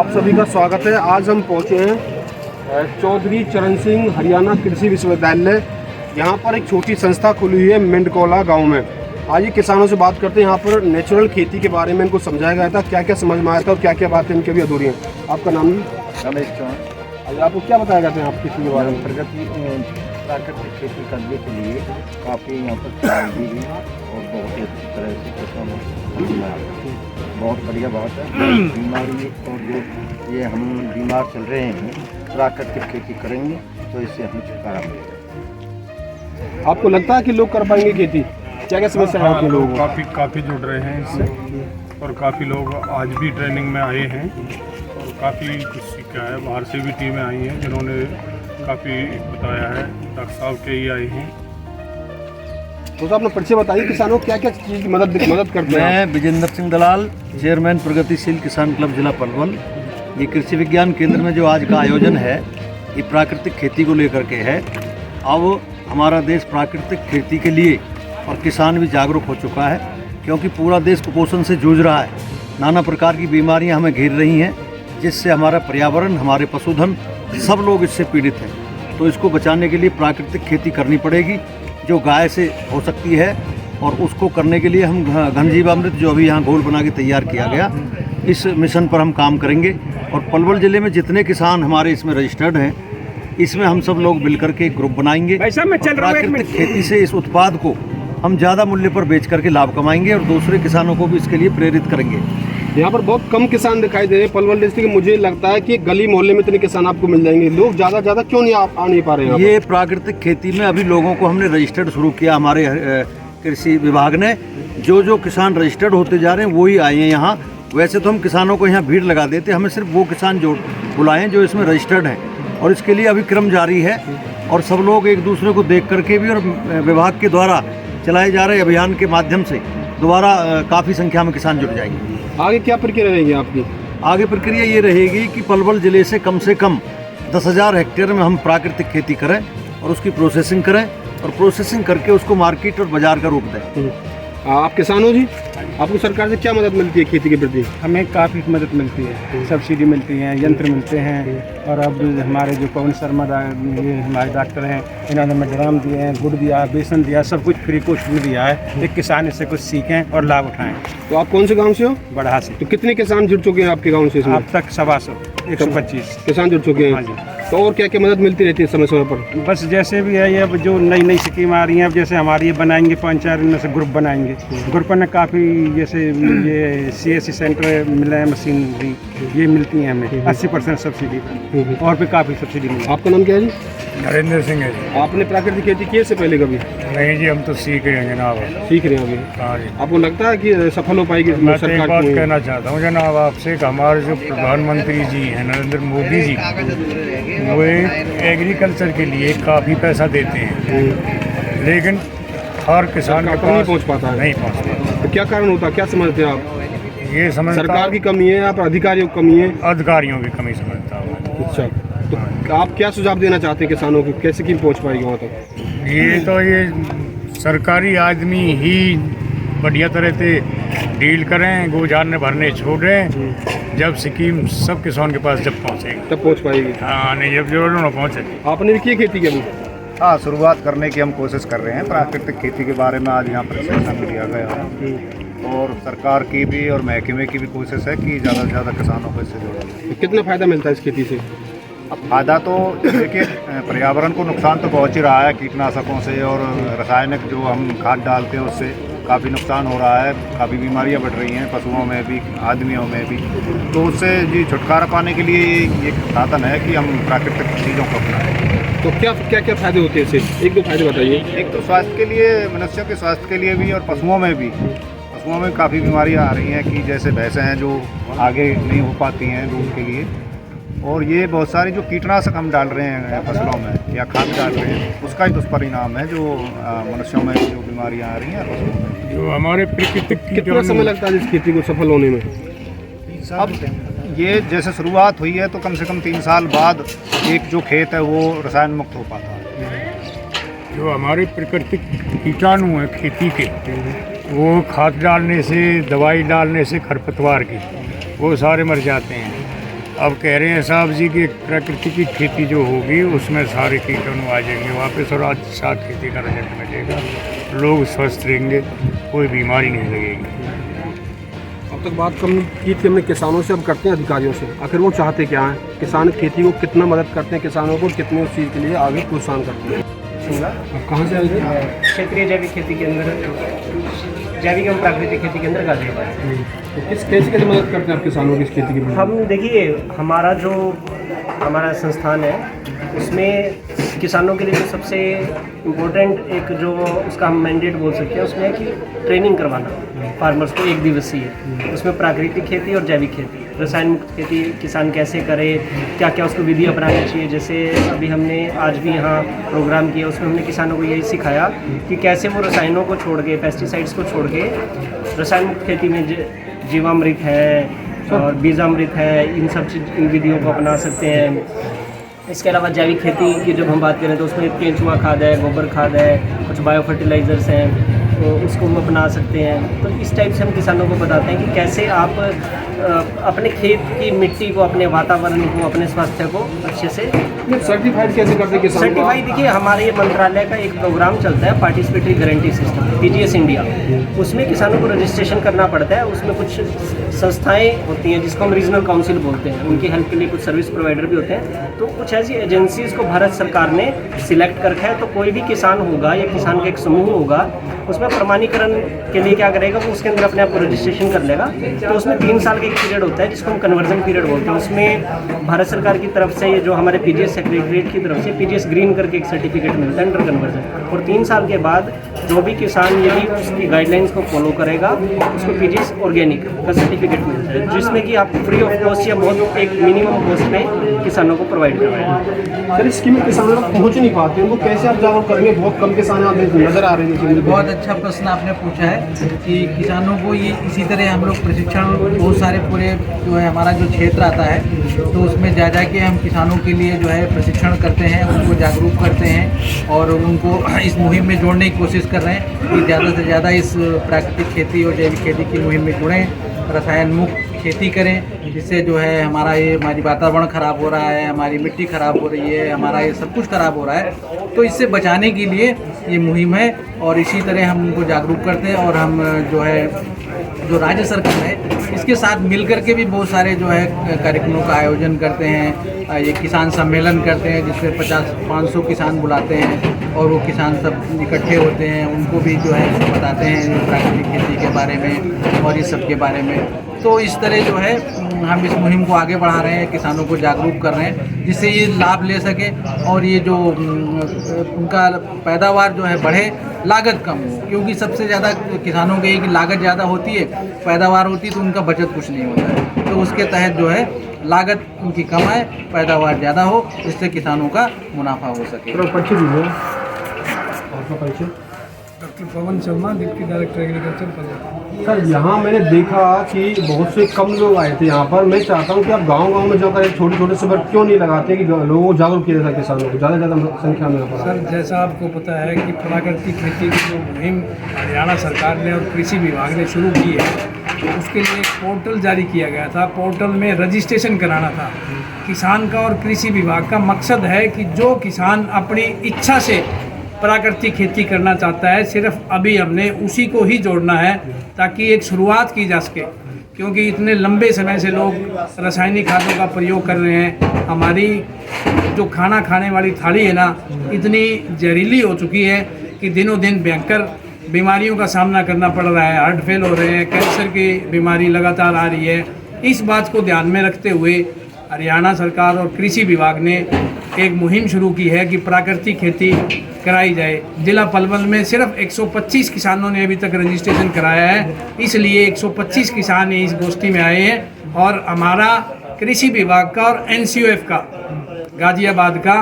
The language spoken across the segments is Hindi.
आप सभी का स्वागत है। आज हम पहुंचे हैं चौधरी चरण सिंह हरियाणा कृषि विश्वविद्यालय। यहाँ पर एक छोटी संस्था खुली हुई है मेंढकोला गांव में। आज ये किसानों से बात करते हैं। यहाँ पर नेचुरल खेती के बारे में इनको समझाया गया था, क्या क्या समझ में आया था और क्या क्या बातें इनकी भी अधूरी हैं। आपका नाम जी? रमेश चौहान। आपको क्या बताया गया था यहाँ खेती के बारे में? प्राकृतिक खेती करने के लिए काफ़ी यहाँ पर सलाह दी गई और बहुत ही अच्छी तरह से किसानों बहुत बढ़िया बात है। बीमारी और जो ये हम बीमार चल रहे हैं, प्राकृतिक खेती करेंगे तो इससे हमें छुटकारा मिलेगा। आपको लगता है कि लोग कर पाएंगे खेती? क्या क्या समस्या है लोगों को? काफ़ी जुड़ रहे हैं इससे और काफ़ी लोग आज भी ट्रेनिंग में आए हैं और काफ़ी कुछ सीखा है। बाहर से भी टीमें आई हैं जिन्होंने काफ़ी बताया है। डॉक्टर साहब के ही आए हैं। तो अपना परिचय बताइए, किसानों को क्या क्या चीज़ की मदद करते हैं? मैं विजेंद्र सिंह दलाल, चेयरमैन प्रगतिशील किसान क्लब जिला पलवल। ये कृषि विज्ञान केंद्र में जो आज का आयोजन है, ये प्राकृतिक खेती को लेकर के है। अब हमारा देश प्राकृतिक खेती के लिए और किसान भी जागरूक हो चुका है, क्योंकि पूरा देश कुपोषण से जूझ रहा है। नाना प्रकार की बीमारियां हमें घेर रही हैं, जिससे हमारा पर्यावरण, हमारे पशुधन सब लोग इससे पीड़ित हैं। तो इसको बचाने के लिए प्राकृतिक खेती करनी पड़ेगी, जो गाय से हो सकती है। और उसको करने के लिए हम घनजीवामृत जो अभी यहाँ घोल बना के तैयार किया गया, इस मिशन पर हम काम करेंगे। और पलवल ज़िले में जितने किसान हमारे इसमें रजिस्टर्ड हैं, इसमें हम सब लोग मिलकर के एक ग्रुप बनाएंगे। प्राकृतिक खेती से इस उत्पाद को हम ज़्यादा मूल्य पर बेच करके लाभ कमाएंगे और दूसरे किसानों को भी इसके लिए प्रेरित करेंगे। यहाँ पर बहुत कम किसान दिखाई दे रहे हैं पलवल डिस्ट्रिक्ट। मुझे लगता है कि गली मोहल्ले में इतने किसान आपको मिल जाएंगे। लोग ज़्यादा क्यों नहीं आ नहीं पा रहे हैं? ये प्राकृतिक खेती में अभी लोगों को हमने रजिस्टर्ड शुरू किया। हमारे कृषि विभाग ने जो किसान रजिस्टर्ड होते जा रहे हैं वही आए हैं यहाँ। वैसे तो हम किसानों को यहाँ भीड़ लगा देते, हमें सिर्फ वो किसान जो बुलाएं जो इसमें रजिस्टर्ड हैं। और इसके लिए अभी क्रम जारी है और सब लोग एक दूसरे को देख करके भी और विभाग के द्वारा चलाए जा रहे अभियान के माध्यम से दोबारा काफ़ी संख्या में किसान जुड़ जाएंगे। आगे क्या प्रक्रिया रहेगी आपकी? आगे प्रक्रिया ये रहेगी कि पलवल ज़िले से कम 10,000 हेक्टेयर में हम प्राकृतिक खेती करें और उसकी प्रोसेसिंग करें और प्रोसेसिंग करके उसको मार्केट और बाज़ार का रूप दें। आप किसान हो जी, आपको सरकार से क्या मदद मिलती है खेती के प्रति? हमें काफ़ी मदद मिलती है, सब्सिडी मिलती है, यंत्र मिलते हैं। और अब हमारे जो पवन शर्मा ये हमारे डॉक्टर हैं, इन्होंने हमें ड्राम दिए हैं, गुड़ दिया, बेसन दिया, सब कुछ फ्री कॉस्ट में दिया है। एक किसान इससे कुछ सीखें और लाभ उठाएं। तो आप कौन से गांव से हो? बढ़ा से। तो कितने किसान जुड़ चुके हैं आपके गांव से? अब तक 125 किसान जुड़ चुके हैं। हाँ जी। तो और क्या क्या मदद मिलती रहती है समय समय पर? बस जैसे भी है, ये अब जो नई स्कीम आ रही हैं, अब जैसे हमारी ये बनाएंगे, 5-4 इनमें से ग्रुप बनाएंगे। ग्रुप में काफ़ी जैसे ये CSC सेंटर मिला है, मशीनरी ये मिलती हैं हमें 80% सब्सिडी पर। और भी काफ़ी सब्सिडी मिली। आपका नाम क्या है जी? नरेंद्र सिंह है जी। आपने प्राकृतिक खेती की से पहले कभी? नहीं जी, हम तो सीख रहे हैं जनाब। सीख रहे हैं अभी? हाँ जी। आपको लगता है कि सफल हो पाएगी मैं तो एक सरकार? बात कहना चाहता हूँ जनाब आपसे कि हमारे जो प्रधानमंत्री जी हैं नरेंद्र मोदी जी, वो एग्रीकल्चर के लिए काफ़ी पैसा देते हैं, लेकिन हर किसान के पास नहीं पहुँच पाता है। नहीं पहुँच पाता। तो क्या कारण होता है, क्या समझते हैं आप? ये समझता सरकार की कमी है या फिर अधिकारियों की कमी है? अधिकारियों की कमी समझता हूँ। अच्छा, तो आप क्या सुझाव देना चाहते हैं किसानों को, कैसे की पहुँच पाएगी वहाँ तक? ये सरकारी आदमी ही बढ़िया तरह से डील करें, गोजारने भरने छोड़ें। जब स्कीम सब किसान के पास जब पहुँचेगी तब पहुँच पाएगी। हाँ, नहीं जब जरूर ना पहुँचे। आपने भी की खेती की अभी? हाँ, शुरुआत करने की हम कोशिश कर रहे हैं। प्राकृतिक खेती के बारे में आज यहाँ प्रशिक्षण दिया गया है और सरकार की भी और महकमे की भी कोशिश है कि ज़्यादा से ज़्यादा किसानों को इससे जोड़ा जाए। कितना फ़ायदा मिलता है इस खेती से? अब फ़ायदा तो देखिए, पर्यावरण को नुकसान तो पहुँच ही रहा है कीटनाशकों से और रासायनिक जो हम खाद डालते हैं उससे काफ़ी नुकसान हो रहा है। काफ़ी बीमारियां बढ़ रही हैं पशुओं में भी, आदमियों में भी। तो उससे जी छुटकारा पाने के लिए ये साधन है कि हम प्राकृतिक चीज़ों को अपनाएं। तो क्या क्या फ़ायदे होते हैं इससे? एक दो फायदे बताइए। एक तो स्वास्थ्य के लिए, मनुष्यों के स्वास्थ्य के लिए भी और पशुओं में भी। पशुओं में काफ़ी बीमारियां आ रही हैं कि जैसे भैंसें हैं जो आगे नहीं हो पाती हैं दूध के लिए, और ये बहुत सारी जो कीटनाशक हम डाल रहे हैं फसलों में या खाद डाल रहे हैं, उसका ही दुष्परिणाम है जो मनुष्यों में जो बीमारियां आ रही हैं पशुओं में। जो हमारे प्राकृतिक कितना समय लगता है इस खेती को सफल होने में? अब ये जैसे शुरुआत हुई है तो कम से कम 3 साल बाद एक जो खेत है वो रसायन मुक्त हो पाता है। जो हमारे प्राकृतिक कीटाणु हैं खेती के, वो खाद डालने से, दवाई डालने से, खरपतवार की, वो सारे मर जाते हैं। अब कह रहे हैं साहब जी कि प्रकृति की खेती जो होगी उसमें सारे कीटाणु आ जाएंगे वापस और अच्छा खेती का रिजल्ट मिलेगा, लोग स्वस्थ रहेंगे, कोई बीमारी नहीं लगेगी। अब तक बात कम की थी हमने किसानों से, अब करते हैं अधिकारियों से। आखिर वो चाहते क्या हैं, किसान खेती को कितना मदद करते हैं, किसानों को कितने उस चीज़ के लिए आगे प्रोत्साहन करते हैं। अब कहाँ से आएंगे? क्षेत्रीय जैविक खेती के अंदर, जैविक एवं प्राकृतिक खेती के अंदर गाजियाबाद। तो कैसे मदद करते हैं आप किसानों की इस खेती की? हम देखिए, हमारा संस्थान है, उसमें किसानों के लिए जो सबसे इम्पोर्टेंट एक जो उसका हम मैंडेट बोल सकते हैं उसमें है कि ट्रेनिंग करवाना फार्मर्स को 1 दिवसीय। उसमें प्राकृतिक खेती और जैविक खेती, रसायन मुक्त खेती किसान कैसे करे, क्या क्या उसको विधि अपनानी चाहिए। जैसे अभी हमने आज भी यहाँ प्रोग्राम किया, उसमें हमने किसानों को यही सिखाया कि कैसे वो रसायनों को छोड़ के, पेस्टिसाइड्स को छोड़ के रसायन मुक्त खेती में जीवामृत है और बीजामृत है, इन विधियों को अपना सकते हैं। इसके अलावा जैविक खेती की जब हम बात करें तो उसमें केंचुआ खाद है, गोबर खाद है, कुछ बायो फर्टिलाइज़र्स हैं, तो उसको हम अपना सकते हैं। तो इस टाइप से हम किसानों को बताते हैं कि कैसे आप अपने खेत की मिट्टी को, अपने वातावरण को, अपने स्वास्थ्य को अच्छे से सर्टिफाइड कैसे करते हैं किसानों को? सर्टिफाइड देखिए, हमारे मंत्रालय का एक प्रोग्राम चलता है participatory guarantee system, PGS India. उसमें किसानों को रजिस्ट्रेशन करना पड़ता है। उसमें कुछ संस्थाएं होती हैं जिसको हम रीजनल काउंसिल बोलते हैं, उनकी हेल्प के लिए कुछ सर्विस प्रोवाइडर भी होते हैं। तो कुछ ऐसी एजेंसीज़ को भारत सरकार ने सिलेक्ट कर रखा है। तो कोई भी किसान होगा या किसान का एक समूह होगा, उसमें प्रमाणीकरण के लिए क्या करेगा, वो उसके अंदर अपने आप को रजिस्ट्रेशन कर लेगा। तो उसमें 3 साल का एक पीरियड होता है जिसको हम कन्वर्जन पीरियड बोलते हैं। उसमें भारत सरकार की तरफ से, ये जो हमारे PGS सेक्रेटरीट की तरफ से PGS ग्रीन करके एक सर्टिफिकेट मिलता है अंडर कन्वर्जन। और 3 साल के बाद जो भी किसान यदि उसकी गाइडलाइंस को फॉलो करेगा, उसको PGS ऑर्गेनिक का सर्टिफिकेट मिलता है, जिसमें कि आप फ्री ऑफ कॉस्ट या बहुत एक मिनिमम कॉस्ट में किसानों को प्रोवाइड करवाएंगे। सर, इस स्कीम में किसानों तक पहुँच नहीं पाते, उनको कैसे आप जागरूक करेंगे? बहुत कम किसान नजर आ रहे हैं। बहुत अच्छा प्रश्न आपने पूछा है कि किसानों को ये इसी तरह हम लोग प्रशिक्षण बहुत सारे पूरे जो है हमारा जो क्षेत्र आता है, तो उसमें जा के हम किसानों के लिए जो है प्रशिक्षण करते हैं, उनको जागरूक करते हैं और उनको इस मुहिम में जोड़ने की कोशिश कर रहे हैं कि ज़्यादा से ज़्यादा इस प्राकृतिक खेती और जैविक खेती की मुहिम में जुड़ें, रसायन मुक्त खेती करें, जिससे जो है हमारी वातावरण ख़राब हो रहा है, हमारी मिट्टी ख़राब हो रही है, हमारा ये सब कुछ ख़राब हो रहा है। तो इससे बचाने के लिए ये मुहिम है और इसी तरह हम उनको जागरूक करते हैं। और हम जो है जो राज्य सरकार है इसके साथ मिल कर के भी बहुत सारे जो है कार्यक्रमों का आयोजन करते हैं। ये किसान सम्मेलन करते हैं जिसमें 50-500 किसान बुलाते हैं और वो किसान सब इकट्ठे होते हैं, उनको भी जो है बताते हैं प्राकृतिक खेती के बारे में और इस सब के बारे में। तो इस तरह जो है हम इस मुहिम को आगे बढ़ा रहे हैं, किसानों को जागरूक कर रहे हैं जिससे ये लाभ ले सके और ये जो उनका पैदावार जो है बढ़े, लागत कम हो। क्योंकि सबसे ज़्यादा किसानों के की लागत ज़्यादा होती है, पैदावार होती है तो उनका बचत कुछ नहीं होता है। तो उसके तहत जो है लागत उनकी कम आए, पैदावार ज़्यादा हो, जिससे किसानों का मुनाफा हो सके। Doctor Pawan Sharma, deputy director agriculture Palwal. Sir, यहाँ मैंने देखा कि बहुत से कम लोग आए थे यहाँ पर। मैं चाहता हूँ कि आप गांव-गांव में जाकर एक छोटे-छोटे से वर्ग क्यों नहीं लगाते कि लोगों को जागरूक किया जाए, किसानों को ज़्यादा से ज़्यादा संख्या में यहाँ पर? सर, जैसा आपको पता है कि प्राकृतिक खेती की जो मुहिम हरियाणा सरकार ने और कृषि विभाग ने शुरू की है, उसके लिए एक पोर्टल जारी किया गया था। पोर्टल में रजिस्ट्रेशन कराना था किसान का, और कृषि विभाग का मकसद है कि जो किसान अपनी इच्छा से प्राकृतिक खेती करना चाहता है, सिर्फ अभी हमने उसी को ही जोड़ना है ताकि एक शुरुआत की जा सके। क्योंकि इतने लंबे समय से लोग रासायनिक खादों का प्रयोग कर रहे हैं। हमारी जो खाना खाने वाली थाली है ना, इतनी जहरीली हो चुकी है कि दिनों दिन भयंकर बीमारियों का सामना करना पड़ रहा है। हार्ट फेल हो रहे हैं, कैंसर की बीमारी लगातार आ रही है। इस बात को ध्यान में रखते हुए हरियाणा सरकार और कृषि विभाग ने एक मुहिम शुरू की है कि प्राकृतिक खेती कराई जाए। जिला पलवल में सिर्फ 125 किसानों ने अभी तक रजिस्ट्रेशन कराया है, इसलिए 125 किसान इस गोष्ठी में आए हैं। और हमारा कृषि विभाग का और NCOF का गाजियाबाद का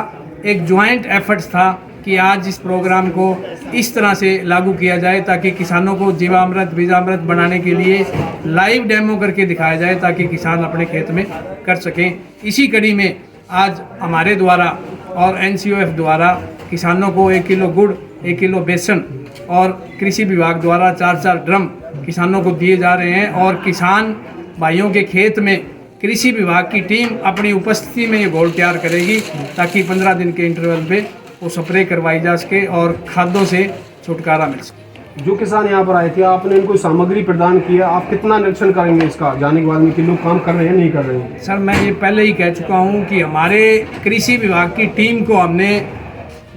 एक ज्वाइंट एफर्ट्स था कि आज इस प्रोग्राम को इस तरह से लागू किया जाए ताकि किसानों को जीवामृत बीजामृत बनाने के लिए लाइव डेमो करके दिखाया जाए ताकि किसान अपने खेत में कर सकें। इसी कड़ी में आज हमारे द्वारा और NCOF द्वारा किसानों को 1 किलो गुड़, 1 किलो बेसन और कृषि विभाग द्वारा 4-4 ड्रम किसानों को दिए जा रहे हैं। और किसान भाइयों के खेत में कृषि विभाग की टीम अपनी उपस्थिति में ये घोल तैयार करेगी ताकि 15 दिन के इंटरवल पे वो स्प्रे करवाई जा सके और खादों से छुटकारा मिल सके। जो किसान यहाँ पर आए थे, आपने इनको सामग्री प्रदान की है, आप कितना निरीक्षण करेंगे इसका जाने के बाद में कि लोग काम कर रहे हैं नहीं कर रहे हैं? सर मैं ये पहले ही कह चुका हूँ कि हमारे कृषि विभाग की टीम को हमने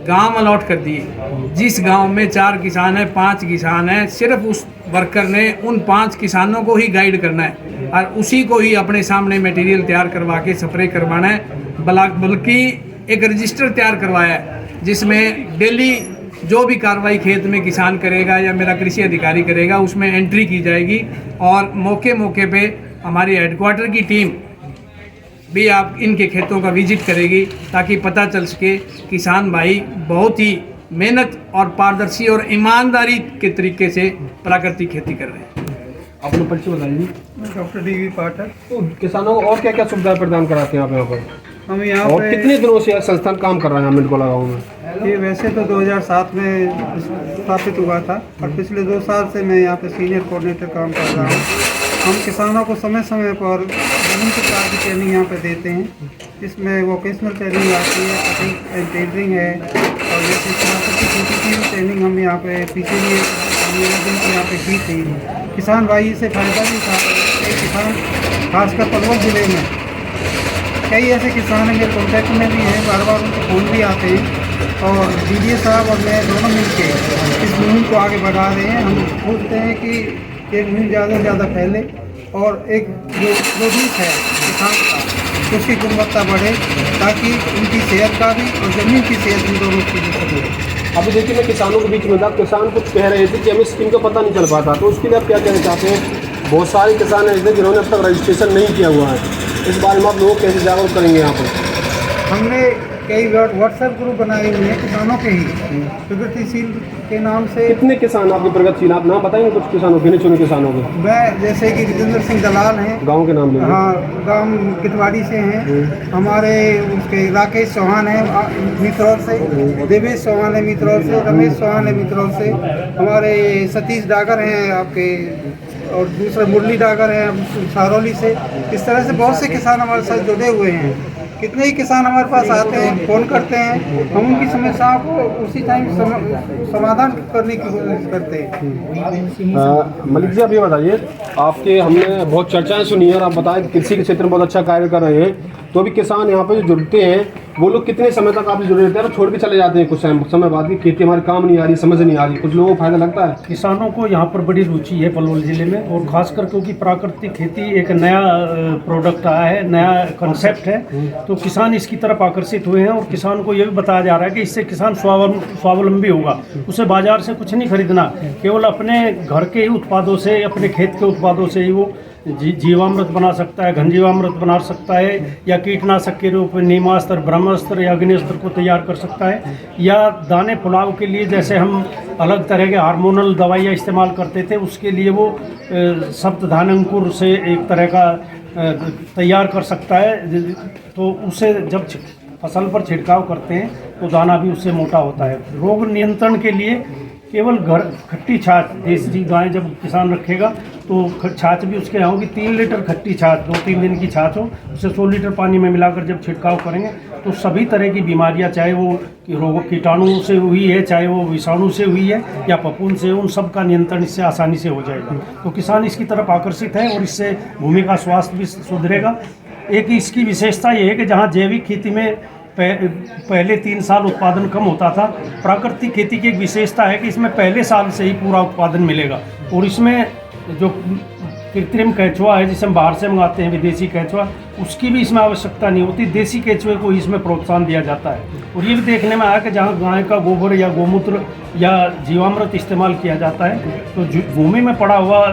गांव अलॉट कर दिए। जिस गांव में 4 किसान हैं, 5 किसान हैं, सिर्फ उस वर्कर ने उन 5 किसानों को ही गाइड करना है और उसी को ही अपने सामने मटेरियल तैयार करवा के स्प्रे करवाना है। बल्कि एक रजिस्टर तैयार करवाया है जिसमें डेली जो भी कार्रवाई खेत में किसान करेगा या मेरा कृषि अधिकारी करेगा उसमें एंट्री की जाएगी और मौके मौके पे हमारी हेडक्वार्टर की टीम भी आप इनके खेतों का विजिट करेगी ताकि पता चल सके किसान भाई बहुत ही मेहनत और पारदर्शी और ईमानदारी के तरीके से प्राकृतिक खेती कर रहे हैं। अपना परिचय बताइए। मैं डॉक्टर डी वी पाठक। तो किसानों को और क्या क्या सुविधाएं प्रदान कराते हैं आप यहाँ पर? हम यहाँ और पे कितने दिनों से यह संस्थान काम कर रहा है मेंडकोला गाँव में? ये वैसे तो 2007 में स्थापित हुआ था और पिछले 2 साल से मैं यहाँ पे सीनियर कोऑर्डिनेटर काम कर रहा हूँ। हम किसानों को समय समय पर विभिन्न प्रकार की ट्रेनिंग यहाँ पे देते हैं। इसमें वोकेशनल ट्रेनिंग आती है, कटिंग एंड टेलरिंग है और जैसे प्राकृतिक खेती की भी ट्रेनिंग हम यहाँ पे पीछे भी यहाँ पे की थी। किसान भाई से फायदा भी उठा रहे हैं। कई किसान खासकर पलवल ज़िले में कई ऐसे किसान हैं मेरे कॉन्टैक्ट में भी हैं, बार बार उनको फ़ोन भी आते हैं और डीडीए साहब और मैं दोनों मिलकर इस मुहिम को आगे बढ़ा रहे हैं। हम सोचते हैं कि ये मुहिम ज़्यादा से ज़्यादा फैले और एक जो प्रोड्यूस है किसान का उसकी गुणवत्ता बढ़े ताकि उनकी सेहत का भी और ज़मीन की सेहत भी दोनों चीज़ें बढ़े। अभी देखिए मैं किसानों के बीच में था, किसान कुछ कह रहे थे कि हमें स्कीम का पता नहीं चल पाता, तो उसके लिए आप क्या कहना चाहते हैं? बहुत सारे किसान ऐसे हैं जिन्होंने अब तक रजिस्ट्रेशन नहीं किया हुआ है, इस बारे में आप लोग कैसे जागरूक करेंगे यहाँ पर? हमने कई व्हाट्सएप ग्रुप बनाए हुए हैं किसानों के ही प्रगतिशील के नाम से। कितने किसान आपके प्रगतिशील, आप नाम बताएंगे कुछ किसानों, गिने चुने किसानों के? मैं जैसे कि जितेंद्र सिंह दलाल हैं, गांव के नाम लेंगे। हाँ, गांव कितवाड़ी से हैं। हमारे उसके राकेश चौहान हैं मित्रौर से, देवेश चौहान है मित्रौर से, रमेश चौहान है मित्रौर से, हमारे सतीश डागर हैं आपके और दूसरे मुरली डागर हैं सारौली से। इस तरह से बहुत से किसान हमारे साथ जुड़े हुए हैं। कितने ही किसान हमारे पास आते हैं, फ़ोन करते हैं, हम उनकी समस्याओं को उसी टाइम समाधान करने की कोशिश करते हैं। मलिक जी आप ये बताइए, आपके हमने बहुत चर्चाएं सुनी है और आप बताएं कि कृषि के क्षेत्र में बहुत अच्छा कार्य कर रहे हैं, तो अभी किसान यहाँ पे जो जुड़ते हैं वो लोग कितने समय तक आपसे जुड़े रहते हैं और छोड़ के चले जाते हैं कुछ समय बाद की खेती हमारे काम नहीं आ रही, समझ नहीं आ रही? कुछ लोगों को फायदा लगता है? किसानों को यहाँ पर बड़ी रुचि है पलवल ज़िले में, और ख़ासकर क्योंकि प्राकृतिक खेती एक नया प्रोडक्ट आया है, नया कंसेप्ट है, तो किसान इसकी तरफ आकर्षित हुए हैं। और किसान को ये भी बताया जा रहा है कि इससे किसान स्वावलंबी होगा, उसे बाजार से कुछ नहीं खरीदना, केवल अपने घर के ही उत्पादों से, अपने खेत के उत्पादों से ही वो जीवामृत बना सकता है, घनजीवामृत बना सकता है, या कीटनाशक के रूप में नीमास्त्र, ब्रह्मास्त्र या अग्निस्त्र को तैयार कर सकता है, या दाने फुलाव के लिए जैसे हम अलग तरह के हार्मोनल दवाइयाँ इस्तेमाल करते थे उसके लिए वो सप्तधान अंकुर से एक तरह का तैयार कर सकता है। तो उसे जब फसल पर छिड़काव करते हैं तो दाना भी उससे मोटा होता है। रोग नियंत्रण के लिए केवल घर खट्टी छाछ, देसी गाय जब किसान रखेगा तो छाछ भी उसके यहाँ होगी 3 लीटर खट्टी छाछ, 2-3 दिन की छाछ हो, उसे 100 लीटर पानी में मिलाकर जब छिड़काव करेंगे तो सभी तरह की बीमारियां, चाहे वो रोग कीटाणु से हुई है, चाहे वो विषाणु से हुई है या फफूंद से, उन सब का नियंत्रण इससे आसानी से हो जाएगा। तो किसान इसकी तरफ आकर्षित है और इससे भूमि का स्वास्थ्य भी सुधरेगा। एक इसकी विशेषता ये है कि जहाँ जैविक खेती में पहले 3 साल उत्पादन कम होता था, प्राकृतिक खेती की एक विशेषता है कि इसमें पहले साल से ही पूरा उत्पादन मिलेगा। और इसमें जो कृत्रिम केंचुआ है जिसे हम बाहर से मंगाते हैं, विदेशी केंचुआ, उसकी भी इसमें आवश्यकता नहीं होती, देसी केंचुए को इसमें प्रोत्साहन दिया जाता है। और ये भी देखने में आया कि जहाँ गाय का गोबर या गोमूत्र या जीवामृत इस्तेमाल किया जाता है तो भूमि में पड़ा हुआ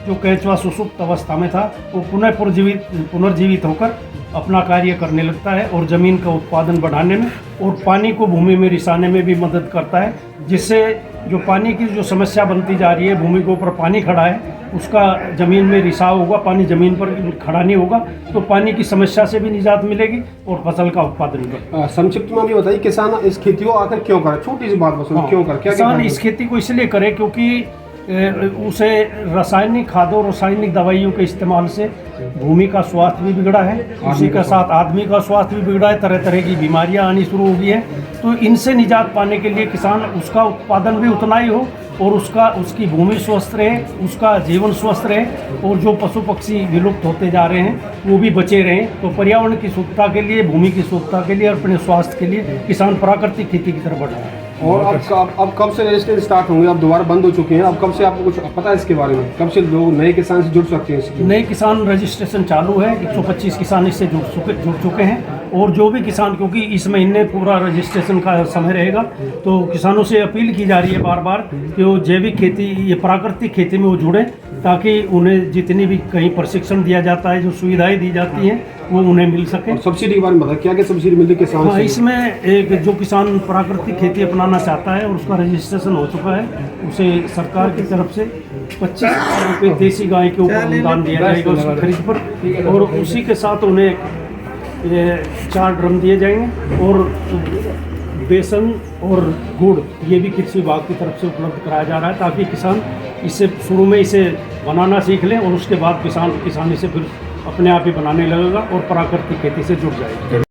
जो केंचुआ सुसुप्त अवस्था में था वो पुनर्जीवित होकर अपना कार्य करने लगता है और ज़मीन का उत्पादन बढ़ाने में और पानी को भूमि में रिसाने में भी मदद करता है, जिससे जो पानी की जो समस्या बनती जा रही है, भूमि के ऊपर पानी खड़ा है उसका ज़मीन में रिसाव होगा, पानी ज़मीन पर खड़ा नहीं होगा तो पानी की समस्या से भी निजात मिलेगी और फसल का उत्पादन भी। संक्षिप्त में भी बताइए किसान इस खेती को आकर क्यों करे? छोटी सी बात बस, क्यों करे? किसान इस खेती को इसलिए करे क्योंकि उसे रासायनिक खादों, रासायनिक दवाइयों के इस्तेमाल से भूमि का स्वास्थ्य भी बिगड़ा है, उसी के साथ आदमी का स्वास्थ्य भी बिगड़ा है, तरह तरह की बीमारियां आनी शुरू हो गई है। तो इनसे निजात पाने के लिए किसान उसका उत्पादन भी उतना ही हो और उसकी भूमि स्वस्थ रहे, उसका जीवन स्वस्थ रहे और जो पशु पक्षी विलुप्त होते जा रहे हैं वो भी बचे रहें। तो पर्यावरण की शुद्धता के लिए, भूमि की शुद्धता के लिए और अपने स्वास्थ्य के लिए किसान प्राकृतिक खेती की तरफ बढ़ रहा है। और अब कब से रजिस्ट्रेशन स्टार्ट होंगे? अब दोबारा बंद हो चुके हैं, अब कब से आपको कुछ पता है इसके बारे में? कब से लोग नए किसान से जुड़ सकते हैं इसके? नए किसान रजिस्ट्रेशन चालू है, 125 किसान इससे जुड़ चुके हैं और जो भी किसान, क्योंकि इस महीने पूरा रजिस्ट्रेशन का समय रहेगा, तो किसानों से अपील की जा रही है बार बार कि वो जैविक खेती, ये प्राकृतिक खेती में वो जुड़ें, ताकि उन्हें जितनी भी कहीं प्रशिक्षण दिया जाता है, जो सुविधाएं दी जाती हैं वो उन्हें मिल सके। सब्सिडी के बारे में बताएं, क्या क्या सब्सिडी मिलती है किसान? हाँ, इसमें एक जो किसान प्राकृतिक खेती अपनाना चाहता है और उसका रजिस्ट्रेशन हो चुका है, उसे सरकार की तरफ से 25,000 रुपये देसी गाय के ऊपर अनुदान दिया जाएगा उसकी खरीद पर, और उसी के साथ उन्हें 4 ड्रम दिए जाएंगे और बेसन और गुड़ ये भी कृषि विभाग की तरफ से उपलब्ध कराया जा रहा है, ताकि किसान इससे शुरू में इसे बनाना सीख लें और उसके बाद किसान इसे फिर अपने आप ही बनाने लगेगा और प्राकृतिक खेती से जुड़ जाएगा।